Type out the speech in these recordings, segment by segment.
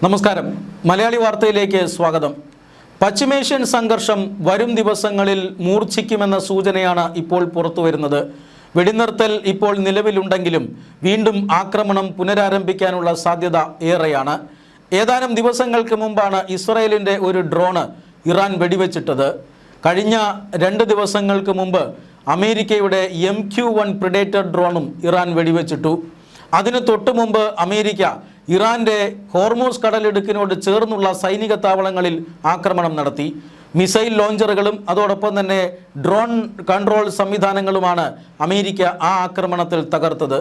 നമസ്കാരം. മലയാളി വാർത്തയിലേക്ക് സ്വാഗതം. പശ്ചിമേഷ്യൻ സംഘർഷം വരും ദിവസങ്ങളിൽ മൂർച്ഛിക്കുമെന്ന സൂചനയാണ് ഇപ്പോൾ പുറത്തുവരുന്നത്. വെടിനിർത്തൽ ഇപ്പോൾ നിലവിലുണ്ടെങ്കിലും വീണ്ടും ആക്രമണം പുനരാരംഭിക്കാനുള്ള സാധ്യത ഏറെയാണ്. ഏതാനും ദിവസങ്ങൾക്ക് മുമ്പാണ് ഇസ്രായേലിൻ്റെ ഒരു ഡ്രോണ് ഇറാൻ വെടിവെച്ചിട്ടത്. കഴിഞ്ഞ 2 ദിവസങ്ങൾക്ക് മുമ്പ് അമേരിക്കയുടെ MQ-1 പ്രിഡേറ്റർ ഡ്രോണും ഇറാൻ വെടിവെച്ചിട്ടു. അതിന് തൊട്ടു മുമ്പ് അമേരിക്ക ഇറാൻ്റെ ഹോർമൂസ് കടലിടുക്കിനോട് ചേർന്നുള്ള സൈനിക താവളങ്ങളിൽ ആക്രമണം നടത്തി. മിസൈൽ ലോഞ്ചറുകളും അതോടൊപ്പം തന്നെ ഡ്രോൺ കൺട്രോൾ സംവിധാനങ്ങളുമാണ് അമേരിക്ക ആ ആക്രമണത്തിൽ തകർത്തത്.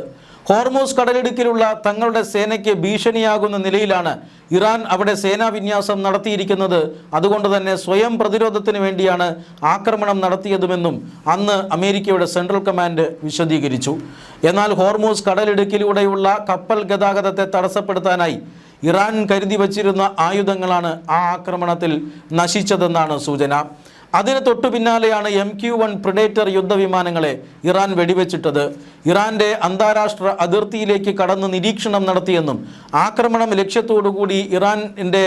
ഹോർമൂസ് കടലിടുക്കിലുള്ള തങ്ങളുടെ സേനയ്ക്ക് ഭീഷണിയാകുന്ന നിലയിലാണ് ഇറാൻ അവിടെ സേനാവിന്യാസം നടത്തിയിരിക്കുന്നത്. അതുകൊണ്ട് തന്നെ സ്വയം പ്രതിരോധത്തിന് വേണ്ടിയാണ് ആക്രമണം നടത്തിയതുമെന്നും അന്ന് അമേരിക്കയുടെ സെൻട്രൽ കമാൻഡ് വിശദീകരിച്ചു. എന്നാൽ ഹോർമൂസ് കടലിടുക്കിലൂടെയുള്ള കപ്പൽ ഗതാഗതത്തെ തടസ്സപ്പെടുത്താനായി ഇറാൻ കരുതി വച്ചിരുന്ന ആയുധങ്ങളാണ് ആ ആക്രമണത്തിൽ നശിച്ചതെന്നാണ് സൂചന. അതിന് തൊട്ടു പിന്നാലെയാണ് MQ-1 പ്രിഡേറ്റർ യുദ്ധവിമാനങ്ങളെ ഇറാൻ വെടിവെച്ചിട്ടത്. ഇറാൻ്റെ അന്താരാഷ്ട്ര അതിർത്തിയിലേക്ക് കടന്ന് നിരീക്ഷണം നടത്തിയെന്നും ആക്രമണം ലക്ഷ്യത്തോടുകൂടി ഇറാൻ്റെ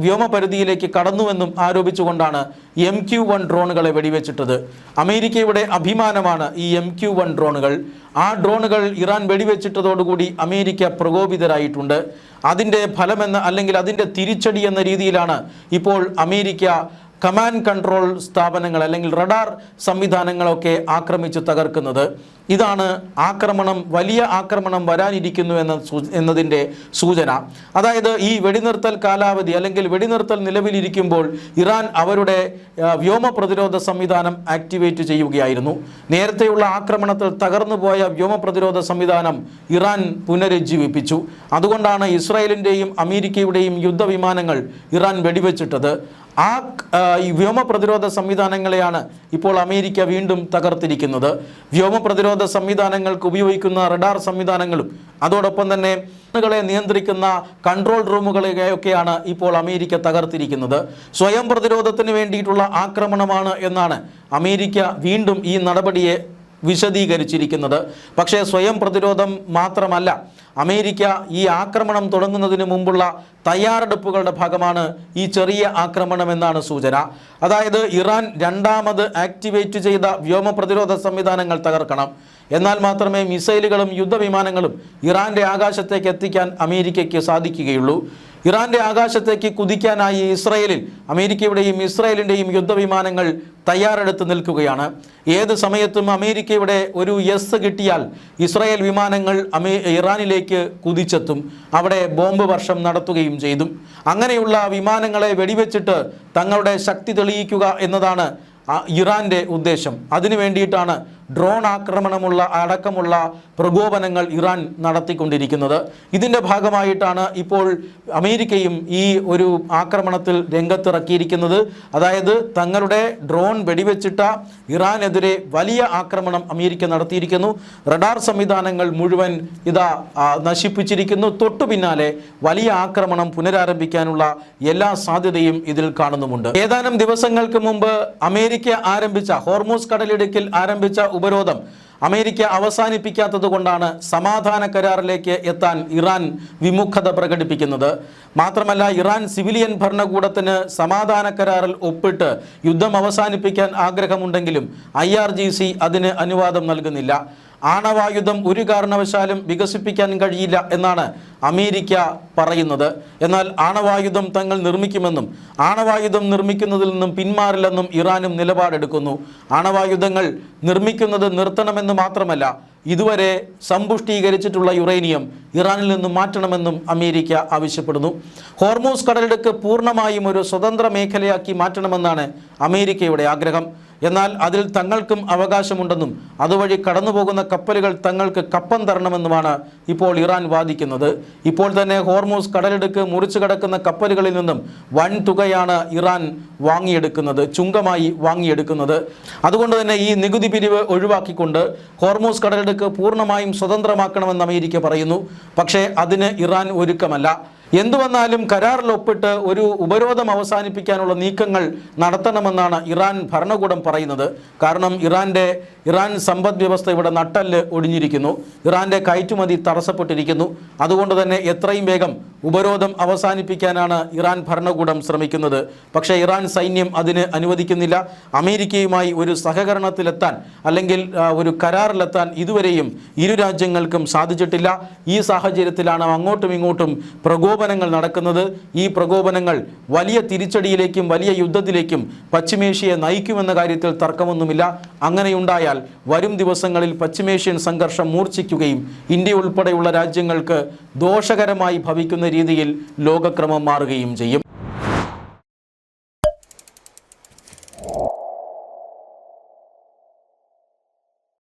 വ്യോമപരിധിയിലേക്ക് കടന്നുവെന്നും ആരോപിച്ചുകൊണ്ടാണ് MQ-1 ഡ്രോണുകളെ വെടിവെച്ചിട്ടത്. അമേരിക്കയുടെ അഭിമാനമാണ് ഈ MQ-1 ഡ്രോണുകൾ. ആ ഡ്രോണുകൾ ഇറാൻ വെടിവെച്ചിട്ടതോടുകൂടി അമേരിക്ക പ്രകോപിതരായിട്ടുണ്ട്. അതിൻ്റെ ഫലമെന്ന അല്ലെങ്കിൽ അതിൻ്റെ തിരിച്ചടി എന്ന രീതിയിലാണ് ഇപ്പോൾ അമേരിക്ക കമാൻഡ് കൺട്രോൾ സ്ഥാപനങ്ങൾ അല്ലെങ്കിൽ റഡാർ സംവിധാനങ്ങളൊക്കെ ആക്രമിച്ച് തകർക്കുന്നത്. ഇതാണ് ആക്രമണം, വലിയ ആക്രമണം വരാനിരിക്കുന്നു എന്നതിൻ്റെ സൂചന. അതായത് ഈ വെടിനിർത്തൽ കാലാവധി അല്ലെങ്കിൽ വെടിനിർത്തൽ നിലവിലിരിക്കുമ്പോൾ ഇറാൻ അവരുടെ വ്യോമ പ്രതിരോധ സംവിധാനം ആക്ടിവേറ്റ് ചെയ്യുകയായിരുന്നു. നേരത്തെയുള്ള ആക്രമണത്തിൽ തകർന്നുപോയ വ്യോമ പ്രതിരോധ സംവിധാനം ഇറാൻ പുനരുജ്ജീവിപ്പിച്ചു. അതുകൊണ്ടാണ് ഇസ്രായേലിൻ്റെയും അമേരിക്കയുടെയും യുദ്ധവിമാനങ്ങൾ ഇറാൻ വെടിവെച്ചിട്ടത്. ആ വ്യോമ പ്രതിരോധ സംവിധാനങ്ങളെയാണ് ഇപ്പോൾ അമേരിക്ക വീണ്ടും തകർത്തിരിക്കുന്നത്. വ്യോമ പ്രതിരോധ സംവിധാനങ്ങൾക്ക് ഉപയോഗിക്കുന്ന റഡാർ സംവിധാനങ്ങളും അതോടൊപ്പം തന്നെ നിയന്ത്രിക്കുന്ന കൺട്രോൾ റൂമുകളെയൊക്കെയാണ് ഇപ്പോൾ അമേരിക്ക തകർത്തിരിക്കുന്നത്. സ്വയം പ്രതിരോധത്തിന് വേണ്ടിയിട്ടുള്ള ആക്രമണമാണ് എന്നാണ് അമേരിക്ക വീണ്ടും ഈ നടപടിയെ വിശദീകരിച്ചിരിക്കുന്നത്. പക്ഷേ സ്വയം പ്രതിരോധം മാത്രമല്ല, അമേരിക്ക ഈ ആക്രമണം തുടങ്ങുന്നതിന് മുമ്പുള്ള തയ്യാറെടുപ്പുകളുടെ ഭാഗമാണ് ഈ ചെറിയ ആക്രമണമെന്നാണ് സൂചന. അതായത് ഇറാൻ രണ്ടാമത് ആക്ടിവേറ്റ് ചെയ്ത വ്യോമ പ്രതിരോധ സംവിധാനങ്ങൾ തകർക്കണം. എന്നാൽ മാത്രമേ മിസൈലുകളും യുദ്ധവിമാനങ്ങളും ഇറാൻ്റെ ആകാശത്തേക്ക് എത്തിക്കാൻ അമേരിക്കയ്ക്ക് സാധിക്കുകയുള്ളൂ. ഇറാൻ്റെ ആകാശത്തേക്ക് കുതിക്കാനായി അമേരിക്കയുടെയും ഇസ്രായേലിൻ്റെയും യുദ്ധവിമാനങ്ങൾ തയ്യാറെടുത്ത് നിൽക്കുകയാണ്. ഏത് സമയത്തും അമേരിക്കയുടെ ഒരു യെസ് കിട്ടിയാൽ ഇസ്രായേൽ വിമാനങ്ങൾ ഇറാനിലേക്ക് കുതിച്ചെത്തും, അവിടെ ബോംബ് വർഷം നടത്തുകയും ചെയ്തു. അങ്ങനെയുള്ള വിമാനങ്ങളെ വെടിവെച്ചിട്ട് തങ്ങളുടെ ശക്തി തെളിയിക്കുക എന്നതാണ് ഇറാൻ്റെ ഉദ്ദേശം. അതിനു വേണ്ടിയിട്ടാണ് ഡ്രോൺ ആക്രമണമുള്ള അടക്കമുള്ള പ്രകോപനങ്ങൾ ഇറാൻ നടത്തിക്കൊണ്ടിരിക്കുന്നത്. ഇതിൻ്റെ ഭാഗമായിട്ടാണ് ഇപ്പോൾ അമേരിക്കയും ഈ ഒരു ആക്രമണത്തിൽ രംഗത്തിറക്കിയിരിക്കുന്നത്. അതായത് തങ്ങളുടെ ഡ്രോൺ വെടിവെച്ചിട്ട ഇറാനെതിരെ വലിയ ആക്രമണം അമേരിക്ക നടത്തിയിരിക്കുന്നു. റഡാർ സംവിധാനങ്ങൾ മുഴുവൻ നശിപ്പിച്ചിരിക്കുന്നു. തൊട്ടു പിന്നാലെ വലിയ ആക്രമണം പുനരാരംഭിക്കാനുള്ള എല്ലാ സാധ്യതയും ഇതിൽ കാണുന്നുമുണ്ട്. ഏതാനും ദിവസങ്ങൾക്ക് മുമ്പ് അമേരിക്ക ആരംഭിച്ച ഹോർമൂസ് കടലിടുക്കിൽ ആരംഭിച്ച ഉപരോധം അമേരിക്ക അവസാനിപ്പിക്കാത്തത് കൊണ്ടാണ് സമാധാന കരാറിലേക്ക് എത്താൻ ഇറാൻ വിമുഖത പ്രകടിപ്പിക്കുന്നത്. മാത്രമല്ല, ഇറാൻ സിവിലിയൻ ഭരണകൂടത്തിന് സമാധാന കരാറിൽ ഒപ്പിട്ട് യുദ്ധം അവസാനിപ്പിക്കാൻ ആഗ്രഹമുണ്ടെങ്കിലും IRGC അതിന് അനുവാദം നൽകുന്നില്ല. ആണവായുധം ഒരു കാരണവശാലും വികസിപ്പിക്കാൻ കഴിയില്ല എന്നാണ് അമേരിക്ക പറയുന്നത്. എന്നാൽ ആണവായുധം തങ്ങൾ നിർമ്മിക്കുമെന്നും ആണവായുധം നിർമ്മിക്കുന്നതിൽ നിന്നും പിന്മാറില്ലെന്നും ഇറാനും നിലപാടെടുക്കുന്നു. ആണവായുധങ്ങൾ നിർമ്മിക്കുന്നത് നിർത്തണമെന്ന് മാത്രമല്ല, ഇതുവരെ സമ്പുഷ്ടീകരിച്ചിട്ടുള്ള യുറേനിയം ഇറാനിൽ നിന്നും മാറ്റണമെന്നും അമേരിക്ക ആവശ്യപ്പെടുന്നു. ഹോർമൂസ് കടലിടുക്ക് പൂർണ്ണമായും ഒരു സ്വതന്ത്ര മേഖലയാക്കി മാറ്റണമെന്നാണ് അമേരിക്കയുടെ ആഗ്രഹം. എന്നാൽ അതിൽ തങ്ങൾക്കും അവകാശമുണ്ടെന്നും അതുവഴി കടന്നുപോകുന്ന കപ്പലുകൾ തങ്ങൾക്ക് കപ്പം തരണമെന്നുമാണ് ഇപ്പോൾ ഇറാൻ വാദിക്കുന്നത്. ഇപ്പോൾ തന്നെ ഹോർമൂസ് കടലിടുക്ക് മുറിച്ചു കടക്കുന്ന കപ്പലുകളിൽ നിന്നും വൻ തുകയാണ് ഇറാൻ വാങ്ങിയെടുക്കുന്നത്, ചുങ്കമായി വാങ്ങിയെടുക്കുന്നത്. അതുകൊണ്ട് തന്നെ ഈ നികുതി പിരിവ് ഒഴിവാക്കിക്കൊണ്ട് ഹോർമൂസ് കടലിടുക്ക് പൂർണ്ണമായും സ്വതന്ത്രമാക്കണമെന്ന് അമേരിക്ക പറയുന്നു. പക്ഷേ അതിന് ഇറാൻ ഒരുക്കമല്ല. എന്തു വന്നാലും കരാറിൽ ഒപ്പിട്ട് ഒരു ഉപരോധം അവസാനിപ്പിക്കാനുള്ള നീക്കങ്ങൾ നടത്തണമെന്നാണ് ഇറാൻ ഭരണകൂടം പറയുന്നത്. കാരണം ഇറാൻ സമ്പദ് വ്യവസ്ഥ ഇവിടെ നട്ടെല്ല് ഒടിഞ്ഞിരിക്കുന്നു. ഇറാൻ്റെ കയറ്റുമതി തടസ്സപ്പെട്ടിരിക്കുന്നു. അതുകൊണ്ട് തന്നെ എത്രയും വേഗം ഉപരോധം അവസാനിപ്പിക്കാനാണ് ഇറാൻ ഭരണകൂടം ശ്രമിക്കുന്നത്. പക്ഷേ ഇറാൻ സൈന്യം അതിന് അനുവദിക്കുന്നില്ല. അമേരിക്കയുമായി ഒരു സഹകരണത്തിലെത്താൻ അല്ലെങ്കിൽ ഒരു കരാറിലെത്താൻ ഇതുവരെയും ഇരു രാജ്യങ്ങൾക്കും സാധിച്ചിട്ടില്ല. ഈ സാഹചര്യത്തിലാണ് അങ്ങോട്ടും ഇങ്ങോട്ടും പ്രകോപനങ്ങൾ നടക്കുന്നത്. ഈ പ്രകോപനങ്ങൾ വലിയ തിരിച്ചടിയിലേക്കും വലിയ യുദ്ധത്തിലേക്കും പശ്ചിമേഷ്യയെ നയിക്കുമെന്ന കാര്യത്തിൽ തർക്കമൊന്നുമില്ല. അങ്ങനെയുണ്ടായാൽ വരും ദിവസങ്ങളിൽ പശ്ചിമേഷ്യൻ സംഘർഷം മൂർച്ഛിക്കുകയും ഇന്ത്യ ഉൾപ്പെടെയുള്ള രാജ്യങ്ങൾക്ക് ദോഷകരമായി ഭവിക്കുന്ന രീതിയിൽ ലോകക്രമം മാറുകയും ചെയ്യും.